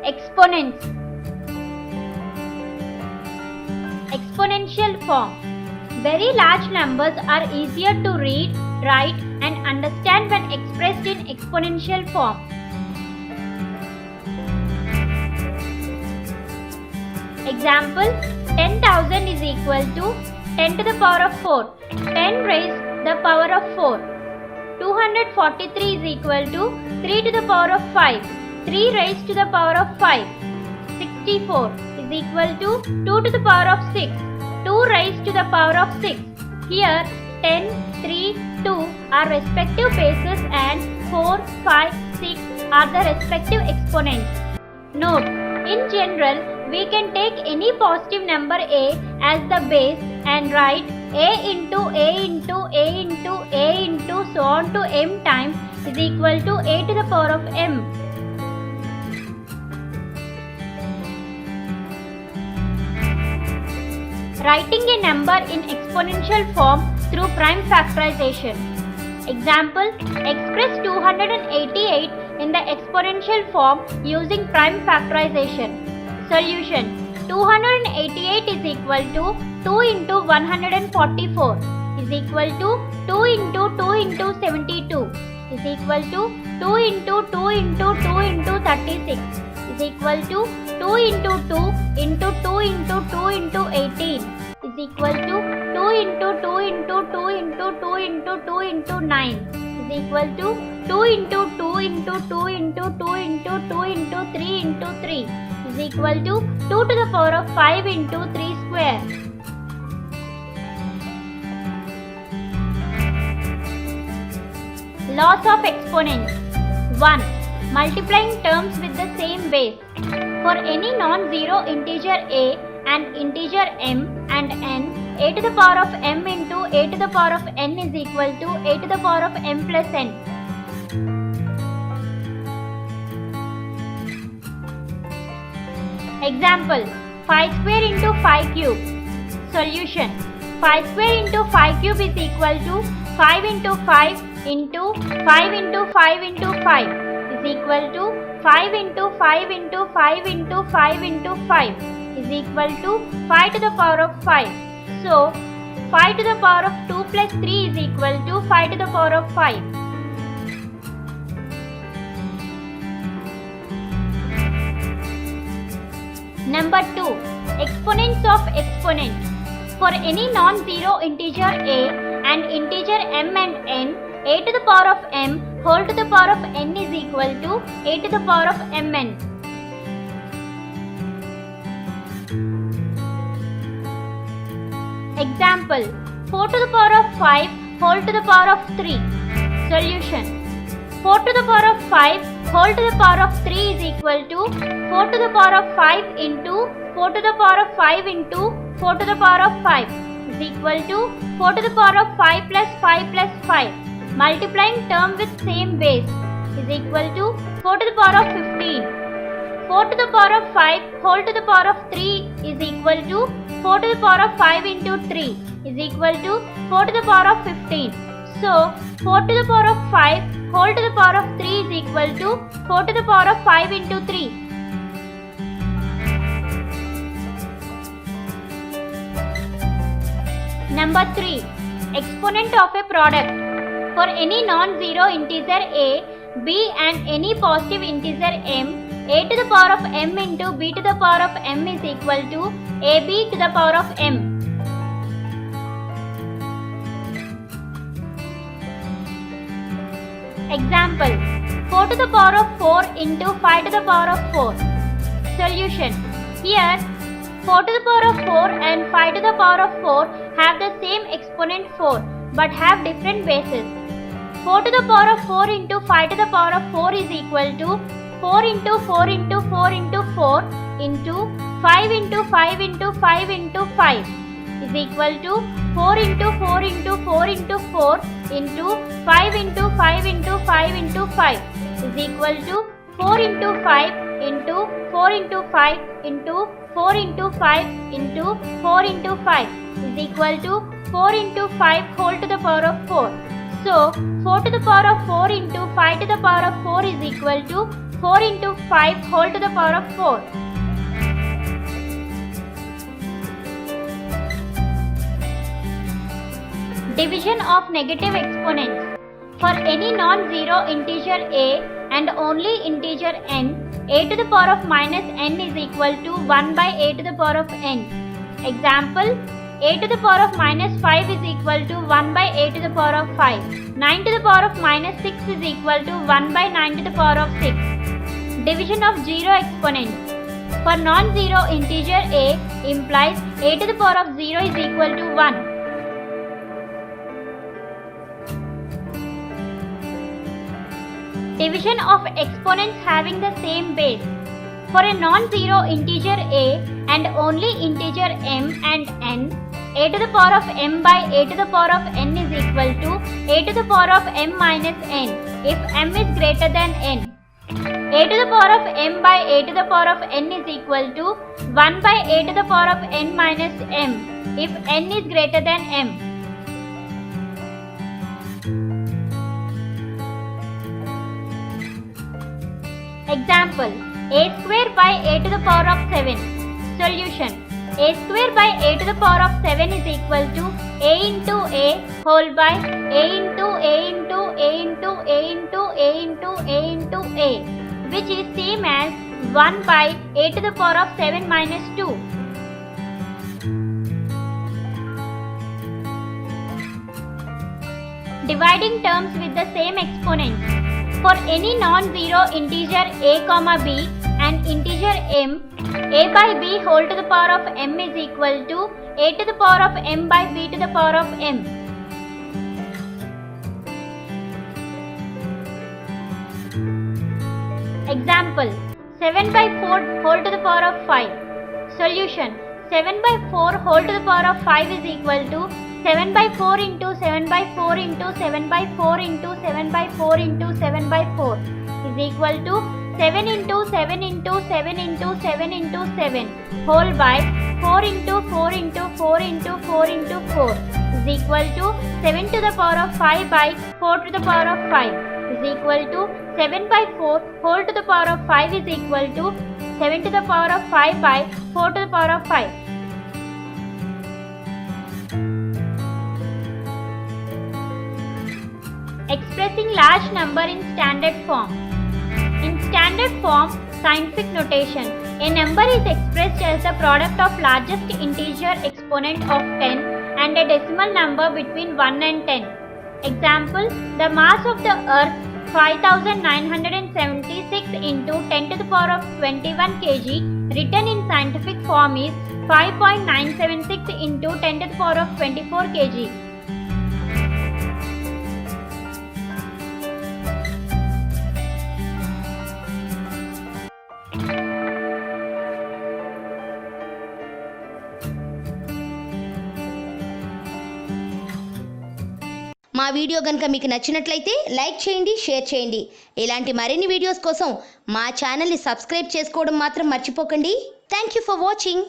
Exponents. Exponential form. Very large numbers are easier to read, write and understand when expressed in exponential form. Example, 10,000 is equal to 10 to the power of 4, 10 raised the power of 4. 243 is equal to 3 to the power of 5, 3 raised to the power of 5. 64 is equal to 2 to the power of 6, 2 raised to the power of 6. Here 10, 3, 2 are respective bases and 4, 5, 6 are the respective exponents. Note, in general, we can take any positive number a as the base and write a into a into a into a into so on to m times is equal to a to the power of m. Writing a number in exponential form through prime factorization. Example, express 288 in the exponential form using prime factorization. Solution, 288 is equal to 2 into 144 is equal to 2 into 2 into 72 is equal to 2 into 2 into 2 into 36 is equal to 2 into 2 into 2 into 2 into 18 is equal to 2 into 2 into 2 into 2 into 2 into 9 is equal to 2 into 2 into 2 into 2 into 2 into 3 into 3 is equal to 2 to the power of 5 into 3 square. Laws of exponents. 1. Multiplying terms with the same base. For any non-zero integer a and integer m and n, a to the power of m into a to the power of n is equal to a to the power of m plus n. Example, 5 square into 5 cube. Solution, 5 square into 5 cube is equal to 5 into 5 into 5 into 5 into 5 is equal to 5 into 5 into 5 into 5 into 5 is equal to 5 to the power of 5. So, 5 to the power of 2 plus 3 is equal to 5 to the power of 5. Number 2. Exponents of exponents. For any non-zero integer a and integer m and n, a to the power of m whole to the power of n is equal to a to the power of mn. Example, 4 to the power of 5 whole to the power of 3. Solution, 4 to the power of 5 whole to the power of 3 is equal to 4 to the power of 5 into 4 to the power of 5 into 4 to the power of 5 is equal to 4 to the power of 5 plus 5 plus 5. Multiplying term with same base is equal to 4 to the power of 15. 4 to the power of 5 whole to the power of 3 is equal to 4 to the power of 5 into 3 is equal to 4 to the power of 15. So, 4 to the power of 5 whole to the power of 3 is equal to 4 to the power of 5 into 3. Number 3. Exponent of a product. For any non-zero integer a, b and any positive integer m, a to the power of m into b to the power of m is equal to ab to the power of m. Example, 4 to the power of 4 into 5 to the power of 4. Solution, here 4 to the power of 4 and 5 to the power of 4 have the same exponent 4 but have different bases. 4 to the power of 4 into 5 to the power of 4 is equal to 4 into 4 into 4 into 4 into 5 into 5 into 5 into 5 is equal to 4 into 4 into 4 into 4 into 5 into 5 into 5 into 5 is equal to 4 into 5 into 4 into 5 into 4 into 5 into 4 into 5 is equal to 4 into 5 whole to the power of 4. So, 4 to the power of 4 into 5 to the power of 4 is equal to 4 into 5 whole to the power of 4. Division of negative exponents. For any non-zero integer a and only integer n, a to the power of minus n is equal to 1 by a to the power of n. Example, a to the power of minus 5 is equal to 1 by a to the power of 5. 9 to the power of minus 6 is equal to 1 by 9 to the power of 6. Division of zero exponents. For non-zero integer a implies a to the power of 0 is equal to 1. Division of exponents having the same base. For a non-zero integer a and only integer m and n, a to the power of m by a to the power of n is equal to a to the power of m minus n if m is greater than n. A to the power of m by a to the power of n is equal to 1 by a to the power of n minus m if n is greater than m. Example, a square by a to the power of 7. Solution, a square by a to the power of 7 is equal to a into a whole by a into a into a into a into a into a into a, which is same as 1 by a to the power of 7 minus 2. Dividing terms with the same exponents. For any non-zero integer a, b and integer m, a by b whole to the power of m is equal to a to the power of m by b to the power of m. Example, 7 by 4 whole to the power of 5. Solution, 7 by 4 whole to the power of 5 is equal to 7 by 4 into 7 by 4 into 7 by 4 into 7 by 4 into 7 by 4 is equal to 7 into 7 into 7 into 7 into 7 whole by 4 into 4 into 4 into 4 into 4 is equal to 7 to the power of 5 by 4 to the power of 5 is equal to 7 by 4 whole to the power of 5 is equal to 7 to the power of 5 by 4 to the power of 5. Expressing large number in standard form. In standard form, scientific notation, a number is expressed as the product of largest integer exponent of 10 and a decimal number between 1 and 10. Example, the mass of the earth 5976 into 10 to the power of 21 kg written in scientific form is 5.976 into 10 to the power of 24 kg. మా video గనుక మీకు నచ్చినట్లయితే like చేయండి, share చేయండి. ఇలాంటి మరిన్ని videos కోసం మా ఛానల్ని సబ్స్క్రైబ్ చేసుకోవడం మాత్రం మర్చిపోకండి. Thank you for watching.